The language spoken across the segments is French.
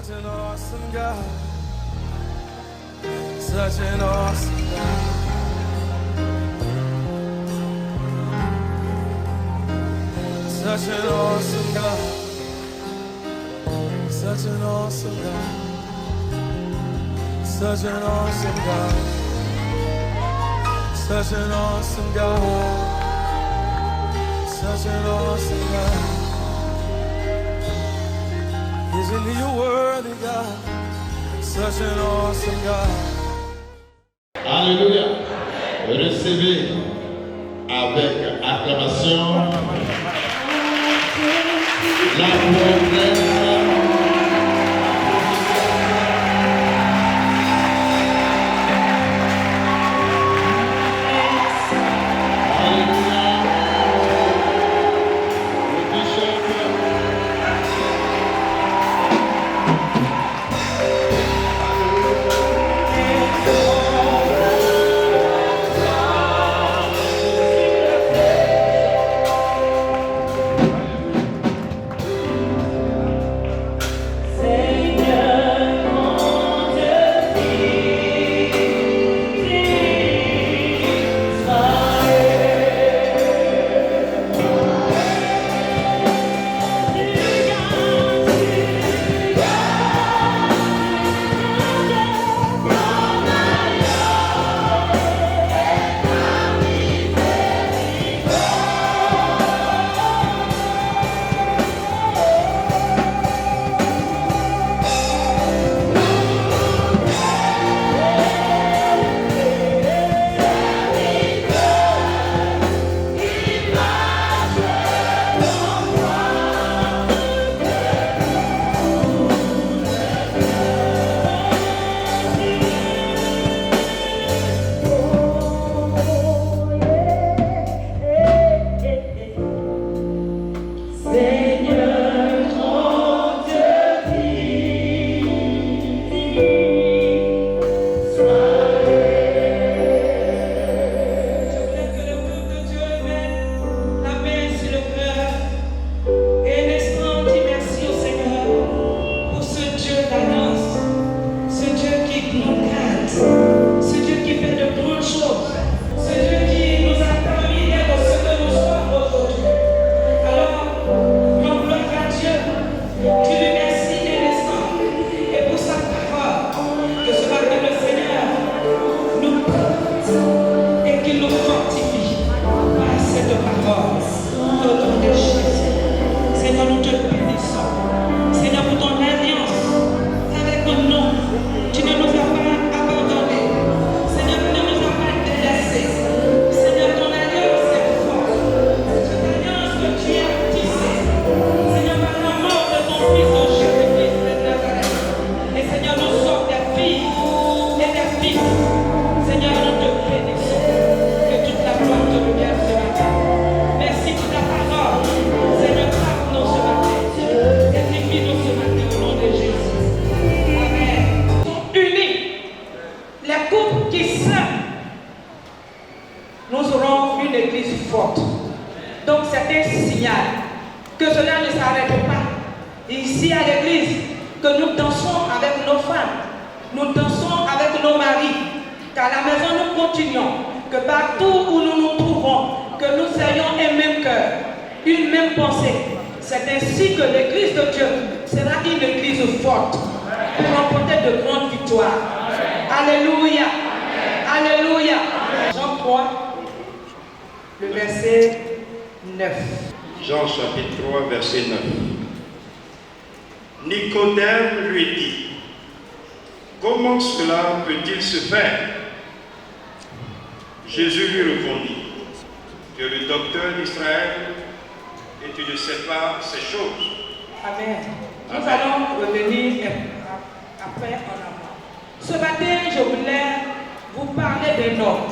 Such an awesome God. Such an awesome God. Such an awesome God. Such an awesome God. Such an awesome God. Such an awesome God. Such an awesome God. Isn't He a worthy God? Such an awesome God. Alléluia. Recevez avec acclamation la promesse. Jean chapitre 3, verset 9. Nicodème lui dit, comment cela peut-il se faire? Jésus lui répondit, tu es le docteur d'Israël et tu ne sais pas ces choses. Amen. Nous allons revenir après en avant. Ce matin, je voulais vous parler d'un homme.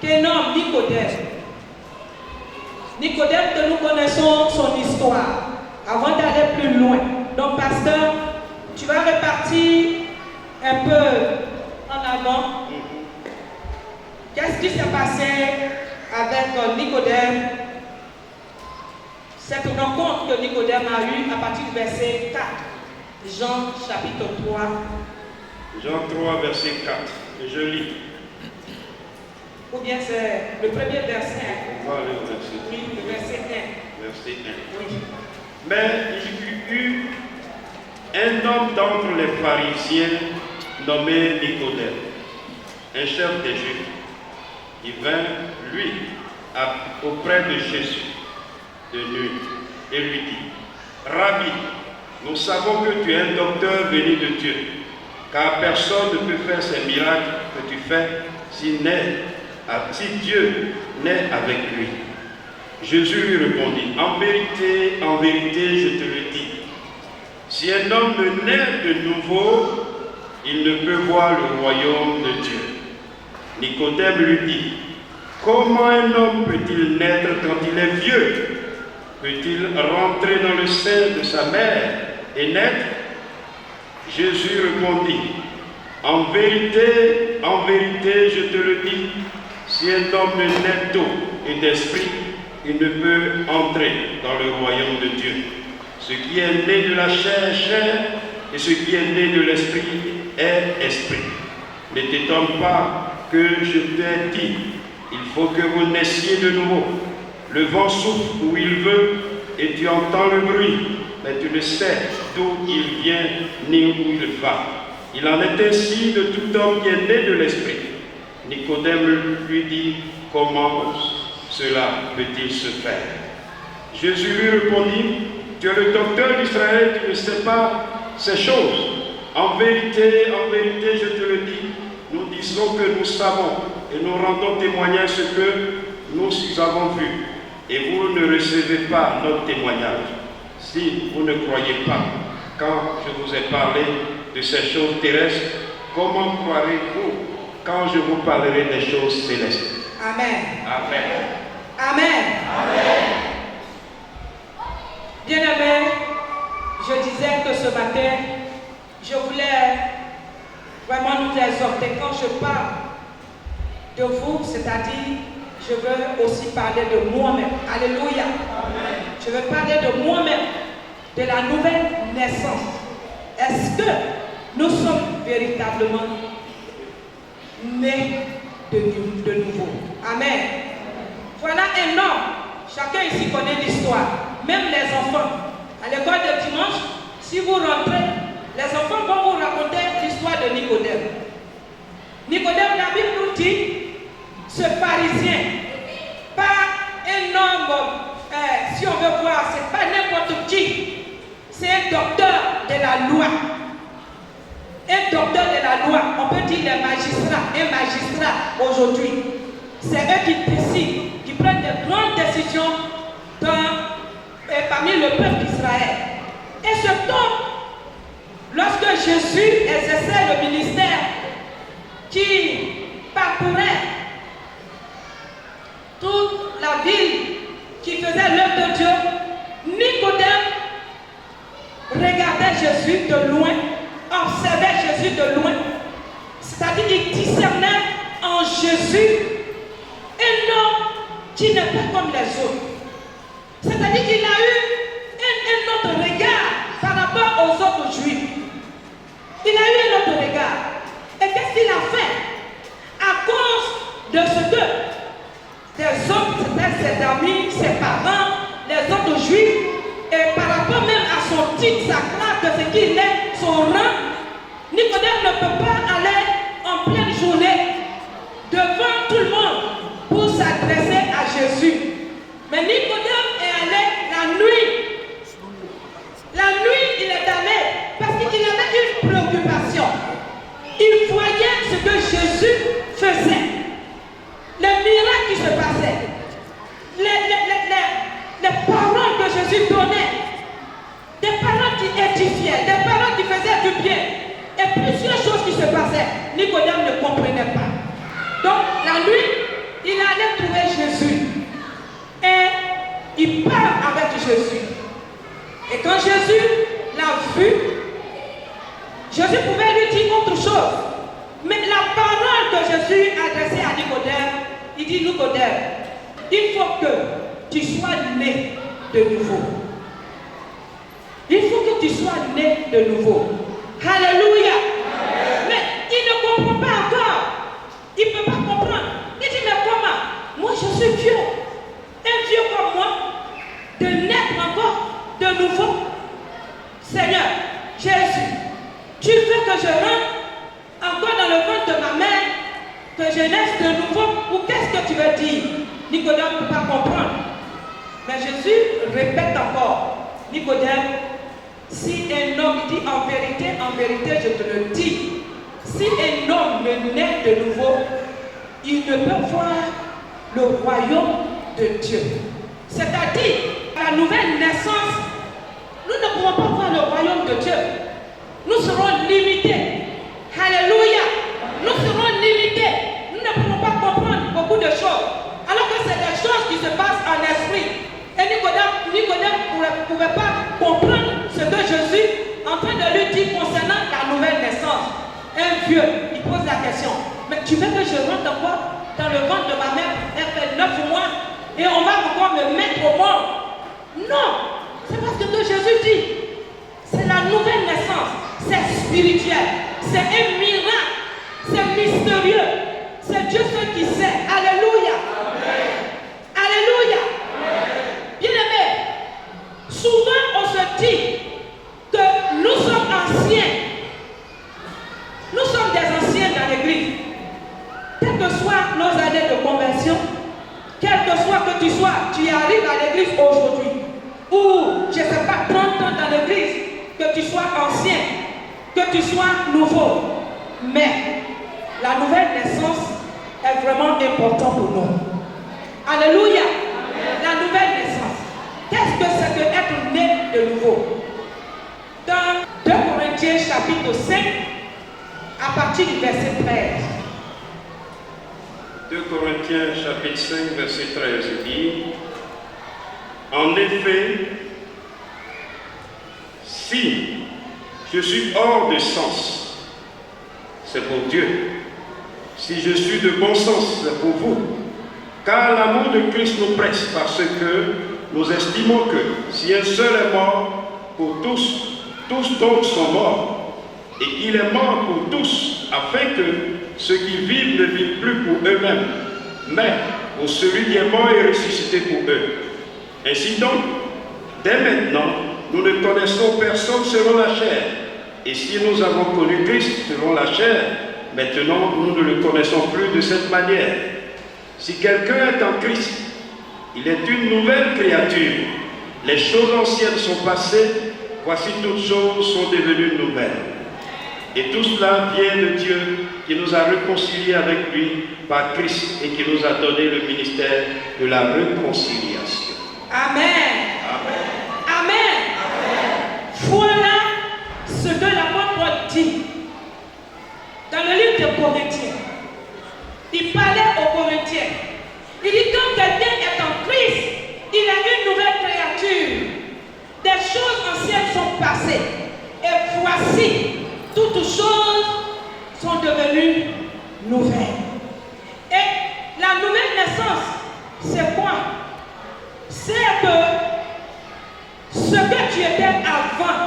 Quel homme? Nicodème. Nicodème, que nous connaissons son histoire. Avant d'aller plus loin, donc pasteur, tu vas repartir un peu en avant. Qu'est-ce qui s'est passé avec Nicodème? Cette rencontre que Nicodème a eue à partir du verset 4. Jean chapitre 3. Jean 3, verset 4. Et je lis. Ou bien c'est le premier verset. On va aller au verset 1. Oui, le verset 1. Verset 1. Oui. Mais il y eut un homme d'entre les pharisiens nommé Nicodème, un chef des Juifs. Il vint, lui, auprès de Jésus de nuit et lui dit: Rabbi, nous savons que tu es un docteur venu de Dieu, car personne ne peut faire ces miracles que tu fais si Dieu n'est avec lui. Jésus lui répondit: en vérité, je te le dis, si un homme ne naît de nouveau, il ne peut voir le royaume de Dieu. Nicodème lui dit: comment un homme peut-il naître quand il est vieux? Peut-il rentrer dans le sein de sa mère et naître? Jésus répondit: en vérité, je te le dis, si un homme ne naît d'eau et d'esprit, il ne peut entrer dans le royaume de Dieu. Ce qui est né de la chair est chair, et ce qui est né de l'esprit est esprit. Ne t'étonne pas que je t'ai dit, il faut que vous naissiez de nouveau. Le vent souffle où il veut, et tu entends le bruit, mais tu ne sais d'où il vient ni où il va. Il en est ainsi de tout homme qui est né de l'esprit. Nicodème lui dit: comment cela peut-il se faire? Jésus lui répondit: tu es le docteur d'Israël, tu ne sais pas ces choses. En vérité, je te le dis, nous disons que nous savons et nous rendons témoignage ce que nous avons vu. Et vous ne recevez pas notre témoignage. Si vous ne croyez pas quand je vous ai parlé de ces choses terrestres, comment croirez-vous quand je vous parlerai des choses célestes? Amen. Amen. Amen. Amen. Bien-aimés, je disais que ce matin, je voulais vraiment nous exhorter. Quand je parle de vous, c'est-à-dire, je veux aussi parler de moi-même. Alléluia. Amen. Je veux parler de moi-même, de la nouvelle naissance. Est-ce que nous sommes véritablement nés de nouveau? Amen. Voilà un homme. Chacun ici connaît l'histoire. Même les enfants. À l'école de dimanche, si vous rentrez, les enfants vont vous raconter l'histoire de Nicodème. Nicodème, la Bible nous dit, ce pharisien, pas un homme, si on veut voir, c'est pas n'importe qui. C'est un docteur de la loi. Un docteur de la loi, on peut dire les magistrats, un magistrat aujourd'hui. C'est eux qui décident, qui prennent de grandes décisions parmi le peuple d'Israël. Et ce temps, lorsque Jésus exerçait le ministère qui parcourait toute la ville, qui faisait l'œuvre de Dieu, Nicodème regardait Jésus de loin, observait Jésus de loin, c'est-à-dire qu'il discernait en Jésus un homme qui n'est pas comme les autres. C'est-à-dire qu'il a eu un autre regard par rapport aux autres juifs. Il a eu un autre regard. Et qu'est-ce qu'il a fait? À cause de ce que des autres, c'était ses amis, ses parents, les autres juifs, et par rapport même à son titre, sa classe, de ce qu'il est, son rang, Nicodème ne peut pas aller en pleine journée devant tout le monde pour s'adresser à Jésus. Mais Nicodème est allé la nuit. La nuit, il est allé parce qu'il avait une préoccupation. Il voyait ce que Jésus faisait. Les miracles qui se passaient. Les paroles que Jésus donnait. Des paroles qui édifiaient. Des paroles qui faisaient du bien. Et plusieurs choses qui se passaient. Nicodème ne comprenait pas. Donc, la nuit, il allait trouver Jésus. Et il parle avec Jésus. Et quand Jésus l'a vu, Jésus pouvait lui dire autre chose. Mais la parole que Jésus adressait à Nicodème, il dit: Nicodème, il faut que tu sois né de nouveau. Il faut que que tu sois né de nouveau. Alléluia. Mais il ne comprend pas encore. Il ne peut pas comprendre. Il dit, mais comment? Moi, je suis vieux. Un vieux comme moi, de naître encore de nouveau. Seigneur, Jésus, tu veux que je rentre encore dans le ventre de ma mère, que je naisse de nouveau, ou qu'est-ce que tu veux dire? Nicodème ne peut pas comprendre. Mais Jésus répète encore, Nicodème, si un homme dit en vérité, je te le dis, si un homme ne naît de nouveau, il ne peut voir le royaume de Dieu. C'est-à-dire, la nouvelle naissance, nous ne pouvons pas voir le royaume de Dieu. Nous serons limités. Alléluia. Nous serons limités. Nous ne pouvons pas comprendre beaucoup de choses. Alors que c'est des choses qui se passent en esprit. Et Nicodème ne pouvait pas comprendre ce que Jésus est en train de lui dire concernant la nouvelle naissance. Un vieux, il pose la question. Mais tu veux que je rentre encore dans le ventre de ma mère? Elle fait 9 mois et on va encore me mettre au monde. Non. C'est parce que Jésus dit. C'est la nouvelle naissance. C'est spirituel. C'est un miracle. C'est mystérieux. C'est Dieu seul qui sait. Alléluia. Amen. Alléluia. Bien-aimés, souvent on se dit que nous sommes anciens. Nous sommes des anciens dans l'église. Quelles que soient nos années de conversion, quel que soit que tu sois, tu arrives à l'église aujourd'hui, ou je ne sais pas, 30 ans dans l'église, que tu sois ancien, que tu sois nouveau. Mais la nouvelle naissance est vraiment importante pour nous. Alléluia. La nouvelle naissance. Qu'est-ce que c'est que être né de nouveau? Dans 2 Corinthiens chapitre 5, à partir du verset 13. 2 Corinthiens chapitre 5, verset 13 dit: en effet, si je suis hors de sens, c'est pour Dieu. Si je suis de bon sens, c'est pour vous. Car l'amour de Christ nous presse, parce que nous estimons que si un seul est mort pour tous, tous d'autres sont morts, et qu'il est mort pour tous, afin que ceux qui vivent ne vivent plus pour eux-mêmes, mais pour celui qui est mort et ressuscité pour eux. Ainsi donc, dès maintenant, nous ne connaissons personne selon la chair. Et si nous avons connu Christ selon la chair, maintenant nous ne le connaissons plus de cette manière. Si quelqu'un est en Christ, il est une nouvelle créature. Les choses anciennes sont passées, voici toutes choses sont devenues nouvelles. Et tout cela vient de Dieu qui nous a réconciliés avec lui par Christ et qui nous a donné le ministère de la réconciliation. Amen. Amen. Amen. Voilà ce que l'apôtre Paul dit dans le livre de Corinthiens. Il parlait aux Corinthiens. Il dit quand quelqu'un est en Christ, il a une nouvelle créature. Des choses anciennes sont passées. Et voici, toutes choses sont devenues nouvelles. Et la nouvelle naissance, c'est quoi? C'est que ce que tu étais avant,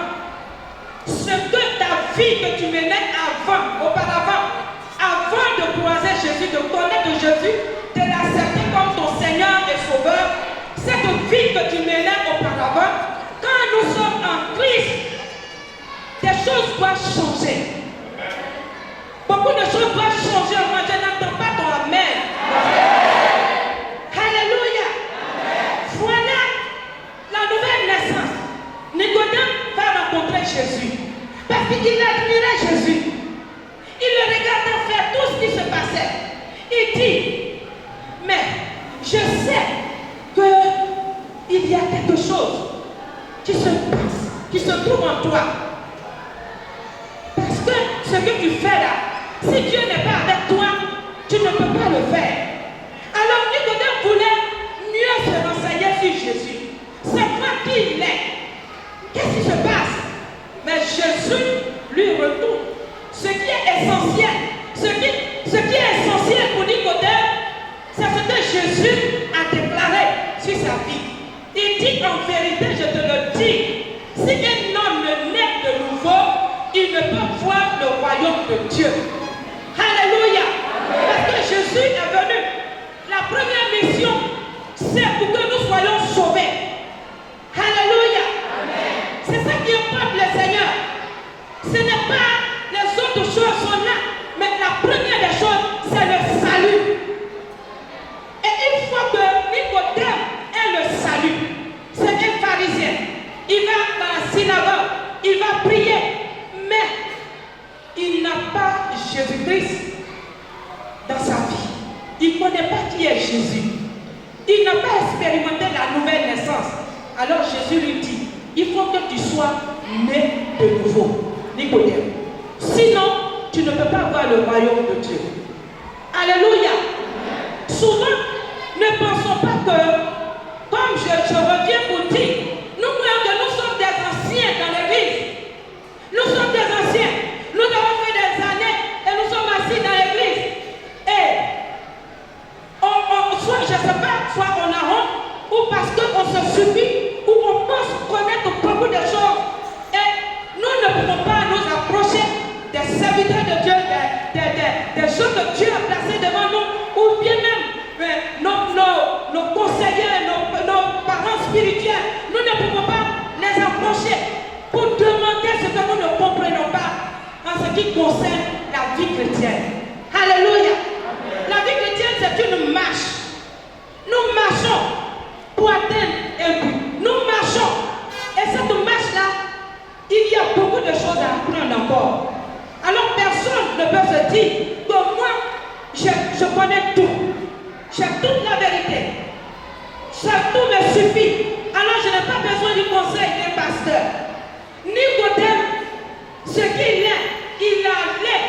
ce que ta vie que tu menais avant, auparavant, avant de croiser Jésus, de connaître Jésus, de l'accepter comme ton Seigneur et Sauveur, cette vie que tu menais auparavant, quand nous sommes en Christ, des choses doivent changer. Beaucoup de choses doivent changer. Moi, je n'entends pas ton amen. Alléluia. Voilà la nouvelle naissance. Nicodème va rencontrer Jésus parce qu'il admirait Jésus. Il le regardait faire tout ce qui se passait. Il dit, mais je sais qu'il y a quelque chose qui se passe, qui se trouve en toi. Parce que ce que tu fais là, si Dieu n'est pas avec toi, tu ne peux pas le faire. Alors Nicodème voulait mieux se renseigner sur Jésus. Savoir qui il est. Qu'est-ce qui se passe? Mais Jésus lui retourne. Ce qui est essentiel, ce qui est essentiel pour Nicodème, c'est ce que Jésus a déclaré sur sa vie. Il dit en vérité, je te le dis, si un homme ne de Dieu. Alléluia. Parce que Jésus est venu. La première mission, c'est pour que nous soyons sauvés. Alléluia. C'est ça qui importe le Seigneur. Ce n'est pas les autres choses sont là, mais la première des choses, c'est le salut. Et une fois que Nicodème est le salut, c'est un pharisien. Il va dans la synagogue, il va prier, mais il n'a pas Jésus-Christ dans sa vie. Il ne connaît pas qui est Jésus. Il n'a pas expérimenté la nouvelle naissance. Alors Jésus lui dit, il faut que tu sois né de nouveau, Nicodème. Sinon, tu ne peux pas voir le royaume de Dieu. Alléluia. Souvent, ne pensons pas que, comme je reviens pour dire, nous croyons que nous sommes des anciens dans l'église. Nous sommes des anciens. Nous avons fait des années et nous sommes assis dans l'église. Et soit, je ne sais pas, soit on a honte, ou parce qu'on se suffit, ou on pense connaître beaucoup de choses. Et nous ne pouvons pas nous approcher des serviteurs de Dieu, des choses que Dieu a placées devant nous, ou bien même nos conseillers, nos parents spirituels. Nous ne pouvons pas les approcher pour demander ce que nous ne comprenons pas en ce qui concerne la vie chrétienne. Alléluia. La vie chrétienne, c'est une marche. Nous marchons pour atteindre un but. Nous marchons. Et cette marche-là, il y a beaucoup de choses à apprendre encore. Alors personne ne peut se dire que moi, je connais tout. J'ai toute la vérité. Ça, tout me suffit. Alors je n'ai pas besoin du conseil d'un pasteur. Nicodème, ce qu'il est, il allait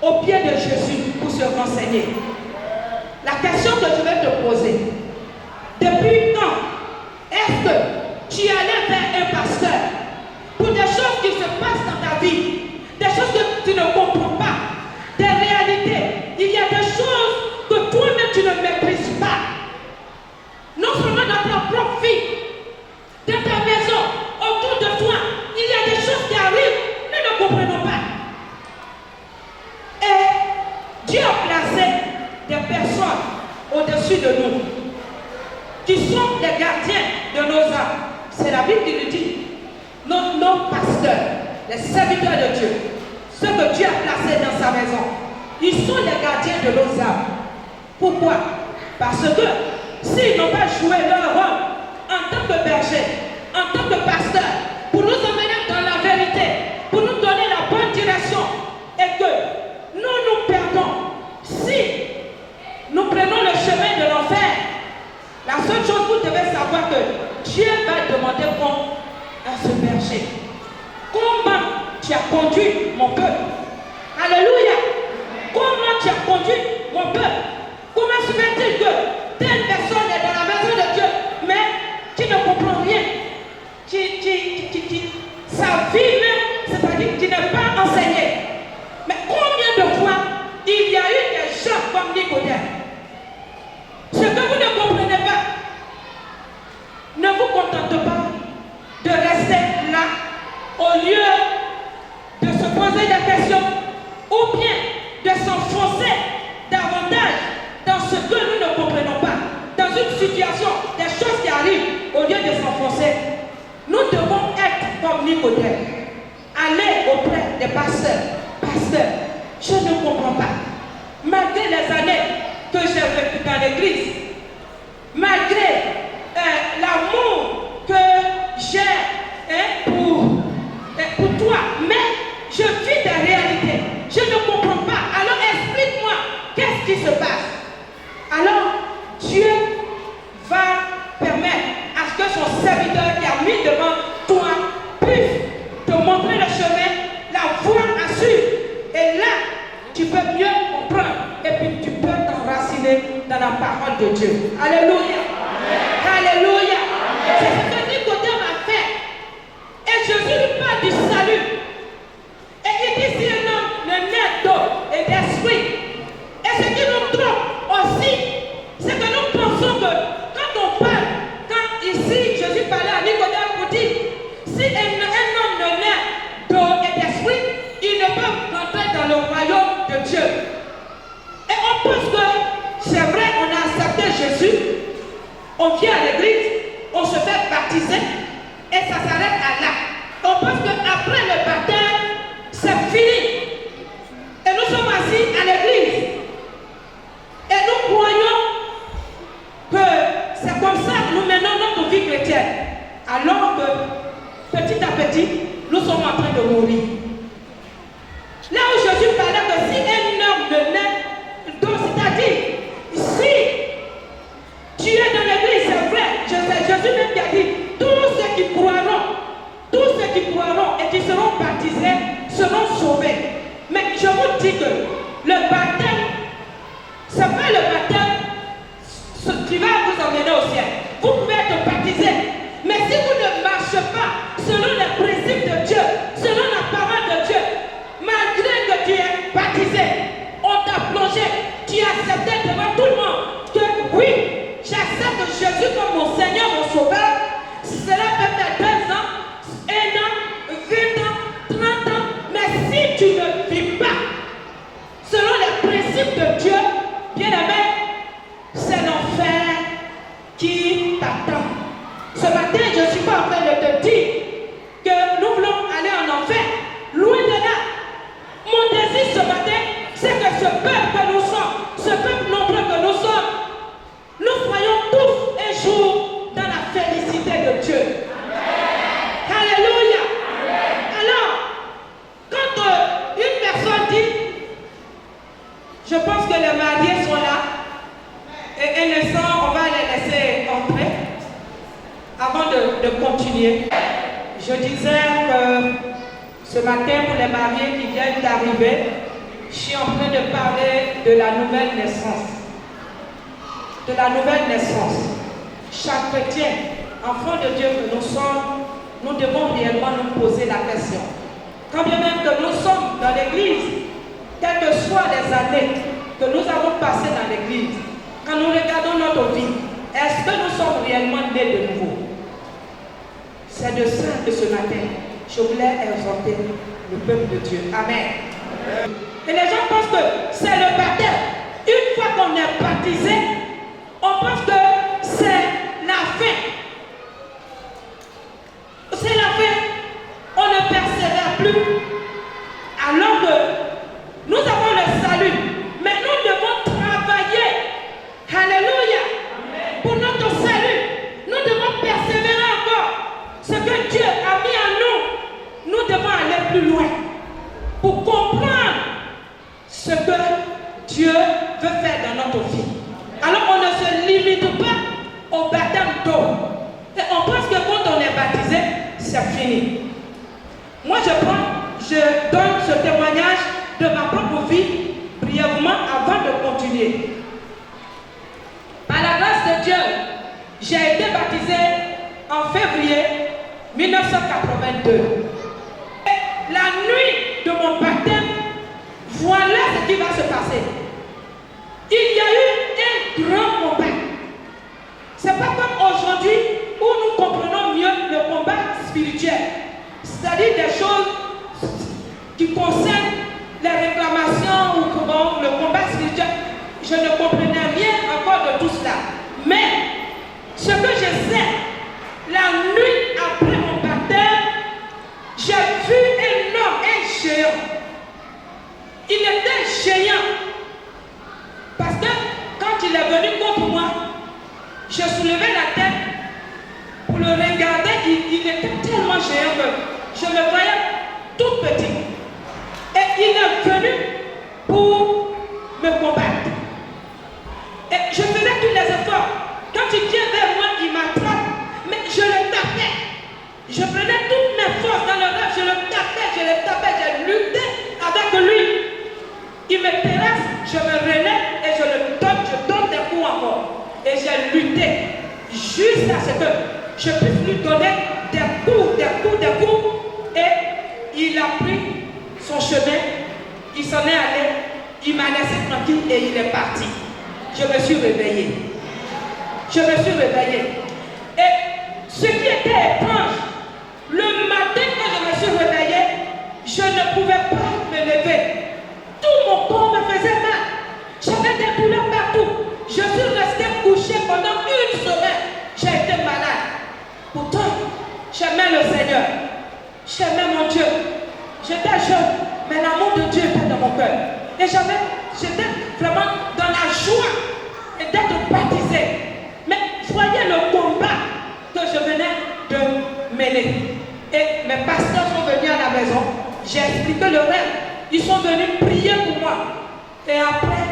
au pied de Jésus pour se renseigner. La question que je vais te poser, depuis quand est-ce que tu allais vers un pasteur pour des choses qui se passent dans ta vie, des choses que tu ne comprends pas, des réalités? Il y a des choses que toi-même tu ne maîtrises pas. Non seulement dans ta propre vie, dans ta maison, autour de toi, il y a des choses qui arrivent, nous ne comprenons pas. Et Dieu a placé des personnes au-dessus de nous, qui sont les gardiens de nos âmes. C'est la Bible qui nous dit, nos pasteurs, les serviteurs de Dieu, ceux que Dieu a placés dans sa maison, ils sont les gardiens de nos âmes. Pourquoi? Parce que s'ils n'ont pas joué leur rôle en tant que berger, en tant que pasteur, pour nous emmener dans la vérité, pour nous donner la bonne direction, et que nous perdons, si nous prenons le chemin de l'enfer, la seule chose que vous devez savoir que Dieu va demander compte à ce berger. Comment tu as conduit mon peuple? Alléluia. Comment tu as conduit mon peuple? Comment se fait-il que telle personne est dans la maison de Dieu, mais qui ne comprend rien, sa vie même, c'est-à-dire qui n'est pas enseignée. Mais combien de fois il y a eu des gens comme Nicodème? Ce que vous ne comprenez pas, ne vous contentez pas de rester là au lieu de se poser des questions ou bien de s'enfoncer davantage dans ce que nous ne comprenons pas, dans une situation, des choses qui arrivent, au lieu de s'enfoncer. Nous devons être comme Nicodème, aller auprès des pasteurs. Pasteur, je ne comprends pas. Malgré les années que j'ai vécues dans l'église, malgré l'amour que j'ai pour toi, mais je vis des réalités. Je ne comprends pas. Alors explique-moi, qu'est-ce qui se passe? Alors Dieu va permettre à ce que son serviteur qui a mis devant toi puisse te montrer le chemin, la voie à suivre. Et là, tu peux mieux comprendre et puis tu peux t'enraciner dans la parole de Dieu. Alléluia. Amen. Alléluia. C'est ce que Nicodème a fait. Et Jésus lui parle du salut. Et il dit si un homme ne naît d'eau et d'esprit. Et ce qui nous trompe aussi, c'est que nous pensons que quand on parle, quand ici Jésus parlait à Nicodème pour dire, si un homme ne naît d'eau et d'esprit, il ne peut rentrer dans on vient à l'église, on se fait baptiser et ça s'arrête à là. On pense qu'après le baptême, c'est fini. Et nous sommes assis à l'église. Et nous croyons que c'est comme ça que nous menons notre vie chrétienne. Alors que petit à petit, nous sommes en train de mourir. Là où Jésus parlait que si un homme ne naît, donc c'est-à-dire, si tu es dans l'église, c'est vrai, Jésus même qui a dit, tous ceux qui croiront et qui seront baptisés seront sauvés. Mais je vous dis que le baptême, ce n'est pas le baptême qui va vous emmener au ciel. Vous pouvez être baptisé, mais si vous ne marchez pas selon les principes de Dieu, selon la parole de Dieu, malgré que tu es baptisé, on t'a plongé, tu as accepté devant tout le monde que oui, j'accepte Jésus comme mon Seigneur, mon Sauveur. Cela peut être 2 ans, 1 an, 20 ans, 30 ans, mais si tu ne vis pas selon les principes de Dieu, bien aimé, c'est l'enfer qui t'attend. Ce matin, je ne suis pas en train de te dire que nous voulons aller en enfer. Loin de là. Mon désir ce matin, c'est que ce peuple que nous sommes, ce peuple nombreux que nous sommes, nous soyons tous un jour dans la félicité de Dieu. Amen. Alléluia. Amen. Alors, quand une personne dit, je pense que les mariés sont là, et un instant, on va les laisser entrer avant de continuer. Je disais que ce matin, pour les mariés qui viennent d'arriver, je suis en train de parler de la nouvelle naissance. De la nouvelle naissance. Chaque chrétien, enfant de Dieu que nous sommes, nous devons réellement nous poser la question. Quand bien même que nous sommes dans l'église, quelles que soient les années que nous avons passées dans l'église, quand nous regardons notre vie, est-ce que nous sommes réellement nés de nouveau? C'est de ça que ce matin, je voulais exhorter le peuple de Dieu. Amen. Et les gens pensent que c'est le baptême. Une fois qu'on est baptisé, on pense que c'est la fin. C'est la fin. On ne persévère plus. Alors que nous avons le salut. Mais nous devons travailler. Alléluia. Amen. Pour notre salut. Nous devons persévérer encore. Ce que Dieu a mis en nous, nous devons aller plus loin. Pour comprendre ce que Dieu veut faire dans notre vie. Alors on ne se limite pas au baptême d'eau. Et on pense que quand on est baptisé, c'est fini. Moi je donne ce témoignage de ma propre vie brièvement avant de continuer. Par la grâce de Dieu, j'ai été baptisé en février 1982. Et la nuit de mon baptême, voilà ce qui va se passer. Il y a eu un grand combat. C'est pas comme aujourd'hui où nous comprenons mieux le combat spirituel. C'est-à-dire des choses qui concernent les réclamations ou comment le combat spirituel. Je ne comprenais rien encore de tout cela. Mais ce que je sais, la nuit après mon baptême, j'ai vu un homme, un géant. Il était géant. Parce que quand il est venu contre moi, je soulevais la tête pour le regarder. Il était tellement géant que je le voyais tout petit. Et il est venu pour me combattre. Et je faisais tous les efforts. Quand il vient vers moi, il m'attrape. Mais je le tapais. Je prenais toutes mes forces dans le rêve. Je le tapais, j'ai lutté avec lui. Il me terrasse, je me relève et je donne des coups encore. Et j'ai lutté jusqu'à ce que je puisse lui donner des coups. Et il a pris son chemin, il s'en est allé, il m'a laissé tranquille et il est parti. Je me suis réveillé. Et ce qui était étrange, le matin quand je me suis réveillé, je ne pouvais pas me lever. Tout mon corps me faisait mal. J'avais des douleurs partout. Je suis resté couché pendant 1 semaine. j'aimais le Seigneur. J'aimais mon Dieu. J'étais jeune, mais l'amour de Dieu était dans mon cœur. Et j'étais vraiment dans la joie d'être baptisé. Mais voyez le combat que je venais de mener. Et mes pasteurs sont venus à la maison. J'ai expliqué le rêve. Ils sont venus prier pour moi. Et après,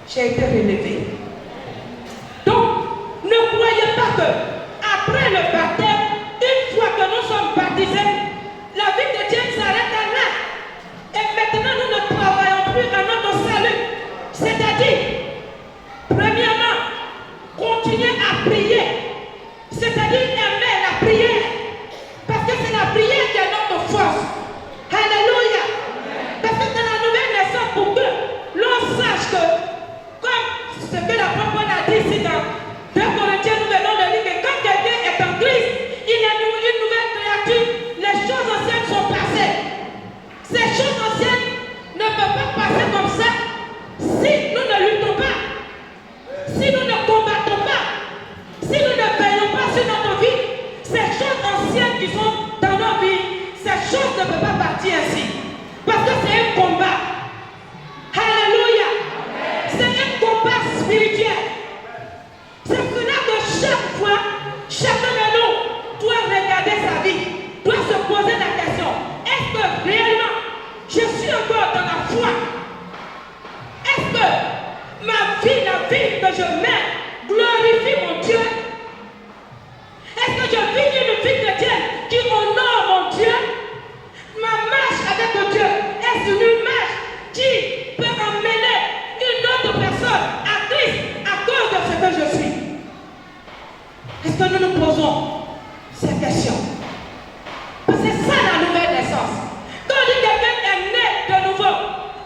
j'ai été relevé. Donc, ne croyez pas que après le baptême, une fois que nous sommes baptisés, la vie de Dieu s'arrête là. Et maintenant, nous ne travaillons plus à notre salut. C'est-à-dire, premièrement, continuer à prier. C'est-à-dire aimer la prière. Parce que c'est la prière qui est notre force. Alléluia. Parce que dans la nouvelle naissance, pour que l'on sache que, comme ce que l'apôtre Paul a dit ici dans 2 Corinthiens, nous venons de dire que quand quelqu'un est en Christ, il est une nouvelle créature. Les choses anciennes sont passées. Ces choses anciennes ne peuvent pas passer comme ça si nous ne luttons pas, si nous ne combattons pas, si nous ne veillons pas sur notre vie. Ces choses anciennes qui sont dans nos vies, ces choses ne peuvent pas partir ainsi. Parce que c'est un combat. Alléluia. C'est un combat spirituel. C'est pour cela que chaque fois, chacun de nous doit regarder sa vie, doit se poser la question, est-ce que réellement je suis encore dans la foi? Est-ce que ma vie, la vie que je mène, glorifie mon Dieu? Est-ce que je vis une vie chrétienne qui honore mon Dieu? Ma marche avec Dieu, est-ce une marche qui peut emmener une autre personne à Christ à cause de ce que je suis? Est-ce que nous nous posons ces questions? Parce que c'est ça la nouvelle naissance. Quand on dit que quelqu'un est né de nouveau,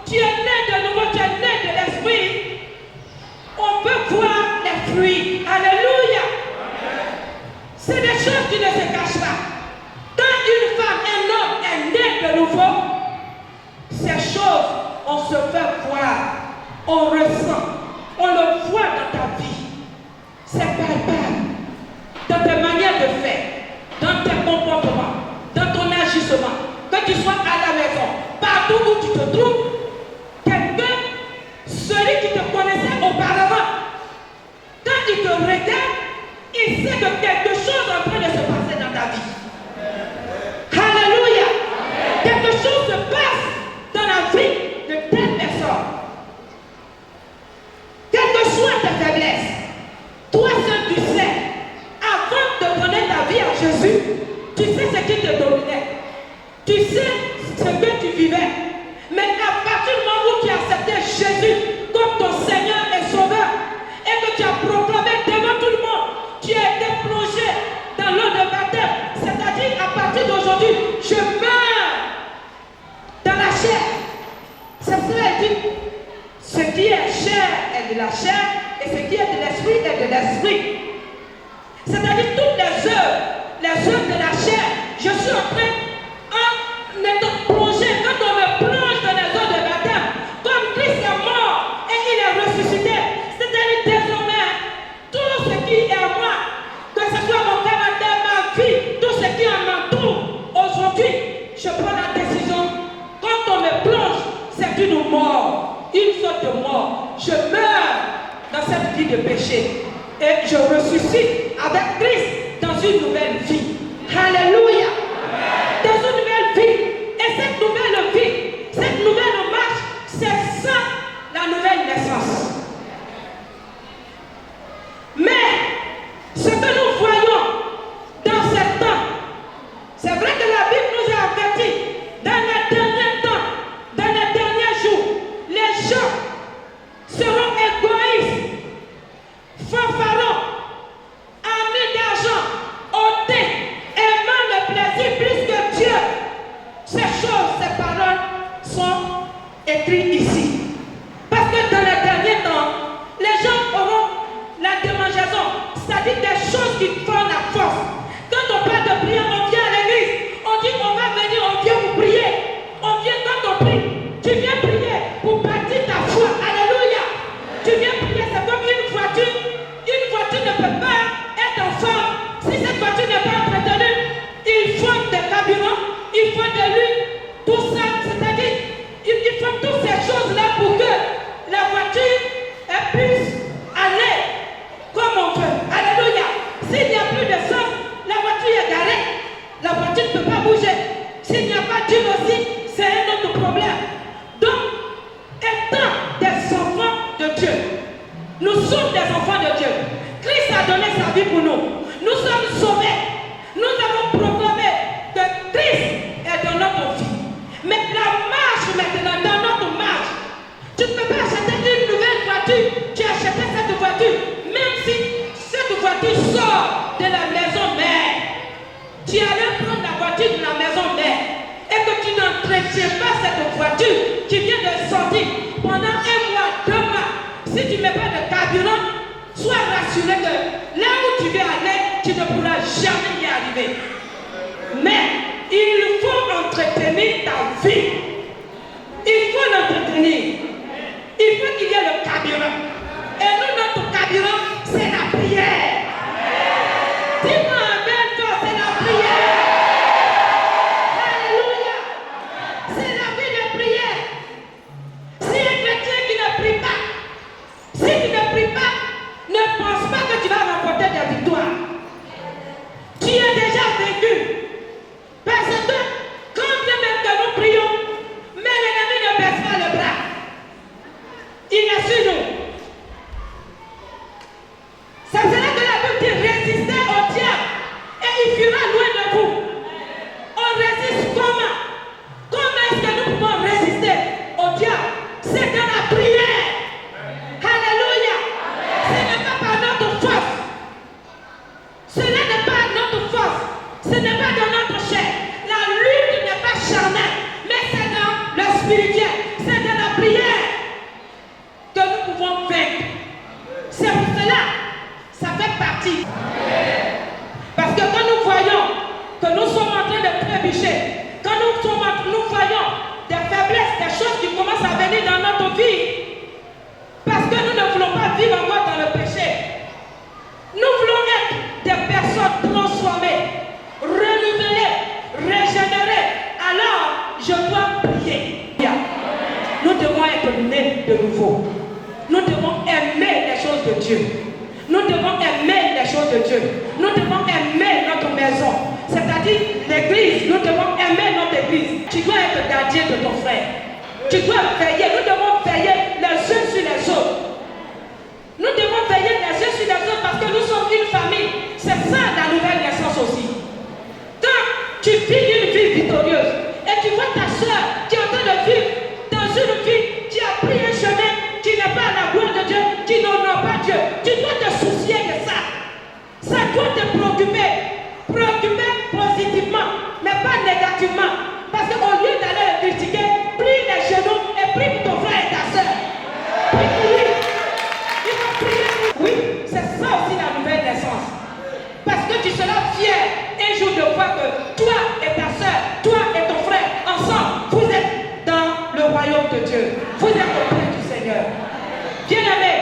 tu es né de nouveau, tu es né de l'esprit, on peut voir les fruits. Alléluia. C'est des choses qui ne se cachent pas. Quand une femme, un homme est né de nouveau, ces choses, on se fait voir, on ressent, on le voit dans ta vie. C'est palpable. Dans tes manières de faire, dans tes comportements, dans ton agissement, que tu sois à la maison, partout où tu te trouves, quelqu'un, celui qui te connaissait auparavant, quand il te regarde, il sait que quelque chose est en train de se passer dans ta vie. Alléluia. Quelque chose se passe dans la vie de telle personne. Quelles que soient tes faiblesses, toi seul tu sais, avant de donner ta vie à Jésus, tu sais ce qui te dominait. Tu sais ce que tu vivais. Mais à partir du moment où tu as accepté Jésus comme ton Seigneur et Sauveur, et que tu as proclamé devant tout le monde, tu as été plongé dans l'eau de baptême. C'est-à-dire, à partir d'aujourd'hui, je meurs dans la chair. C'est cela dit, ce qui est chair est de la chair, et ce qui est de l'esprit est de l'esprit. C'est-à-dire, toutes les œuvres de la chair, je suis en train, en étant plongé, quand on me plonge dans les eaux de baptême, comme Christ est mort et il est ressuscité, c'est-à-dire désormais, tout ce qui est à moi, que ce soit mon caractère, ma vie, tout ce qui m'entoure, aujourd'hui, je prends la décision, quand on me plonge, c'est une mort, une sorte de mort. Je meurs dans cette vie de péché et je ressuscite avec Christ dans une nouvelle vie. Alléluia. Dans une nouvelle vie. Et cette nouvelle vie, cette nouvelle marche, c'est ça la nouvelle naissance. Mais ce que nous voyons dans ce temps, c'est vrai que la Bible nous a avertis, dans les derniers temps, dans les derniers jours, les gens seront égoïstes, fanfarons, amis d'argent, hautains, aimant le plaisir plus que Dieu. Ces choses, ces paroles sont écrites ici. Parce que dans les derniers temps, les gens auront la démangeaison, c'est-à-dire des choses qui font la force. Quand on parle de prière, on vient à l'église, on dit on va venir, on vient pour prier. On vient quand on prie, tu viens prier pour bâtir ta foi. Alléluia. Tu viens prier, c'est comme une voiture. Une voiture ne peut pas être en forme si cette voiture n'est pas entretenue. Il voiture de la maison mère et que tu n'entretiens pas cette voiture qui vient de sortir pendant 1 mois, 2 mois, si tu ne mets pas de carburant, sois rassuré que là où tu veux aller, tu ne pourras jamais y arriver. Mais il faut entretenir ta vie. Il faut l'entretenir. Il faut qu'il y ait le carburant. Et nous, notre carburant, c'est la prière. Dis-moi amen, c'est la prière. Alléluia. C'est la vie de prière. Si un chrétien qui ne prie pas, si tu ne pries pas, ne pense pas que tu vas remporter des victoires. Tu es déjà vaincu. Parce que quand bien même que nous prions, mais l'ennemi ne baisse pas le bras. Il est sur nous. Ça serait que la Bible dit résister au diable et il fuira loin de vous. On résiste comment? Comment est-ce que nous pouvons résister au diable? C'est dans la prière. Alléluia. Ce n'est pas par notre force. Ce n'est pas notre force. Ce n'est pas dans notre chair. La lutte n'est pas charnelle, mais c'est dans le spirituel. C'est dans la prière que nous pouvons vaincre. C'est pour cela, ça fait partie. Parce que quand nous voyons que nous sommes en train de trébucher, quand nous voyons des faiblesses, des choses qui commencent à venir dans notre vie, parce que nous ne voulons pas vivre encore dans le péché, nous voulons être des personnes transformées, renouvelées, régénérées. Alors, je dois prier. Nous devons être nés de nouveau. Nous devons aimer les choses de Dieu. Nous devons aimer les choses de Dieu. Nous devons aimer notre maison. C'est-à-dire l'église. Nous devons aimer notre église. Tu dois être gardien de ton frère. Tu dois veiller. Nous devons veiller les uns sur les autres. Nous devons veiller les uns sur les autres parce que nous sommes une famille. C'est ça la nouvelle naissance aussi. Quand tu vis une vie victorieuse et tu vois ta soeur qui est en train de vivre dans une vie qui a pris un chemin qui n'est pas à la gloire de Dieu, qui n'honore pas Dieu, tu dois te soucier de ça. Ça doit te préoccuper. Préoccuper positivement, mais pas négativement. Parce qu'au lieu d'aller le critiquer, prie les genoux et prie pour ton frère et ta soeur. Prie pour lui. Il faut prier pour lui. Oui, c'est ça aussi la nouvelle naissance. Parce que tu seras fier un jour de voir que toi et ta soeur, toi et ton frère, ensemble, vous êtes dans le royaume de Dieu. Vous êtes auprès du Seigneur. Bien-aimés,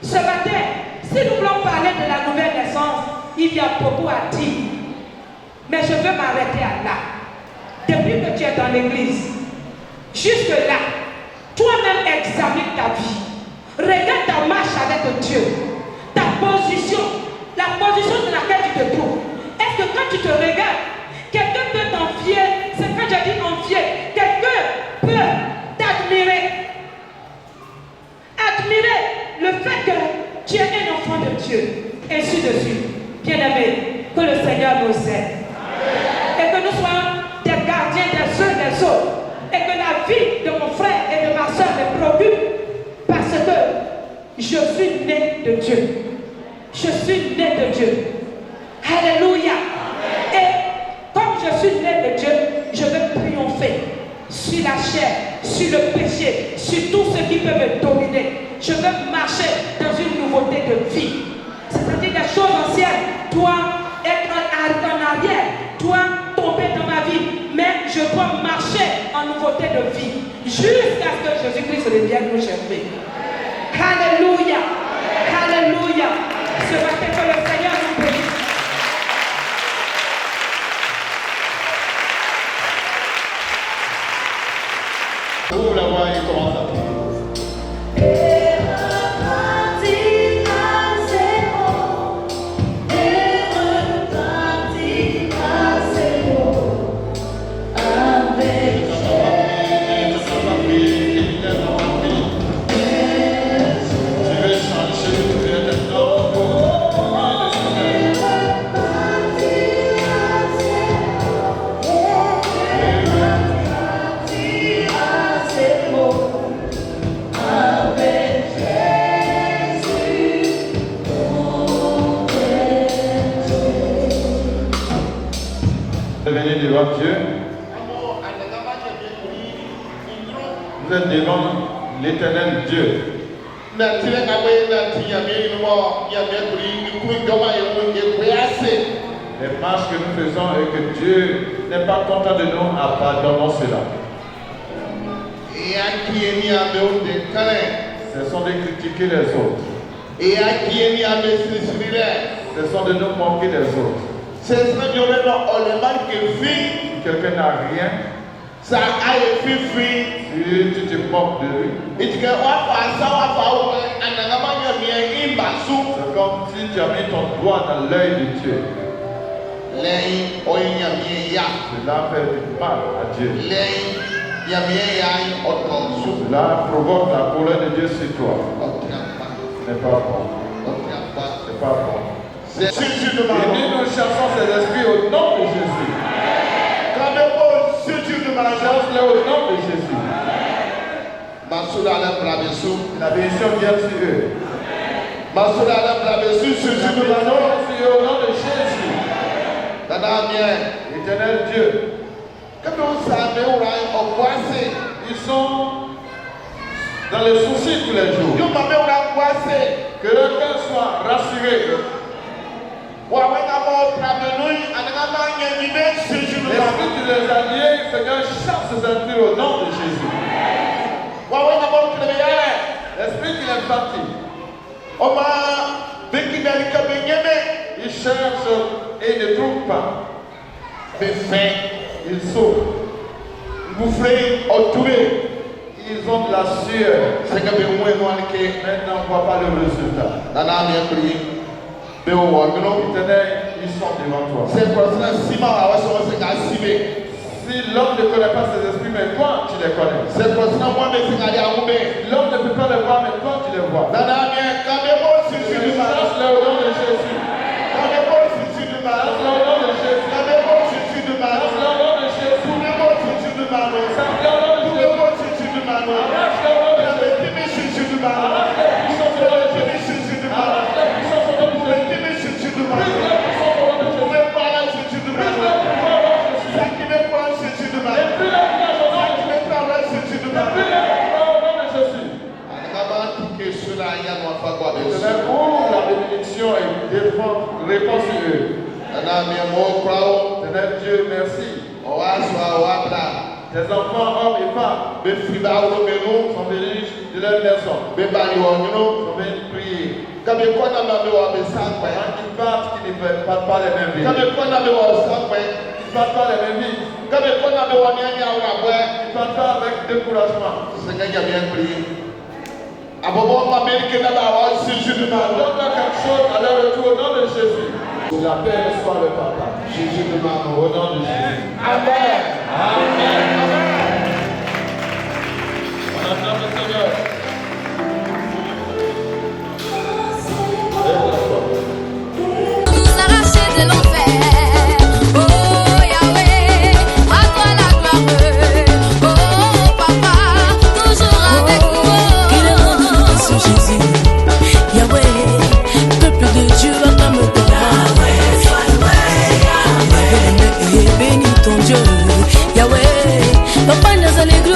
ce matin, si nous voulons parler de la nouvelle naissance, il y a beaucoup à dire. Mais je veux m'arrêter à là. Depuis que tu es dans l'église, jusque là, toi-même examine ta vie. Regarde ta marche avec Dieu. Ta position, la position dans laquelle tu te trouves. Est-ce que quand tu te regardes, quelqu'un peut t'envier? C'est quand je dis envier. Quelqu'un peut t'admirer. Admirer le fait que tu es un enfant de Dieu. Ainsi de suite. Bien-aimés, que le Seigneur nous aide. Et que nous soyons des gardiens des uns des autres. Et que la vie de mon frère et de ma soeur me préoccupe. Parce que je suis né de Dieu. Je suis né de Dieu. Alléluia. Et comme je suis né de Dieu, je vais triompher sur la chair, sur le péché, sur tout ce qui peut me dominer. Je veux marcher dans une nouveauté de vie. C'est-à-dire que les choses anciennes doivent être en arrière, doivent tomber dans ma vie. Mais je dois marcher en nouveauté de vie jusqu'à ce que Jésus-Christ revienne nous chercher. Alléluia. Alléluia. Ce matin, que le Seigneur nous bénisse. Ouvre la voix et commence à prier. Changer Venez devant Dieu. Vous êtes devant l'éternel Dieu. Les marches que nous faisons et que Dieu n'est pas content de nous, pardonnons cela. Ce sont de critiquer les autres. Ce sont de nous moquer les autres. Si quelqu'un n'a rien, si tu te moques de lui, c'est comme si tu as mis ton doigt dans l'œil de Dieu. Cela fait du mal à Dieu. Cela provoque la colère de Dieu sur toi. Ce n'est pas bon. C'est pas bon. Et nous cherchons ces esprits au nom de Jésus. Cherche-les au nom de Jésus. La bénédiction vient sur eux. La bénédiction vient sur eux au nom de Jésus. Éternel Dieu. Ils sont dans les soucis tous les jours. Que le cœur soit rassuré. L'esprit de les alliés, Seigneur, chasse ces esprits au nom de Jésus. L'esprit qui est parti. Il cherche et ne trouve pas. Ils souffrent. Ils ont de la sueur. Maintenant, on ne voit pas le résultat. Éternel, ils sont devant toi. Si l'homme ne connaît pas ses esprits, mais toi, tu les connais. L'homme ne peut pas les voir, mais toi, tu les vois. Chasse-le au nom de Jésus. Chasse-le au nom de Jésus. Chasse-le au nom de Jésus. Chasse-le au nom de Jésus. Chasse-le au nom de Jésus. Arrache-le au nom de Jésus. Arrache la puissance au nom de Jésus. Arrache la puissance au nom de Jésus. Brise la puissance au nom de Jésus. Brise la pouvoir au nom de Jésus. Et puis la puissance au nom de Jésus. Et puis la pouvoir au nom de Jésus. Éternel, ouvre la bénédiction et réponds sur eux. Éternel Dieu, merci. Tes enfants, hommes et femmes, sont venus de leur maison. Sont venus prier. Quand ils partent, qu'ils ne partent pas les mêmes vies. Ils ne partent pas les mêmes vies. Ils ne partent pas avec découragement. Donne-leur quelque chose à leur retour au nom de Jésus. La paix soit le papa. Jésus demande au nom de Jésus. Amen. Amen.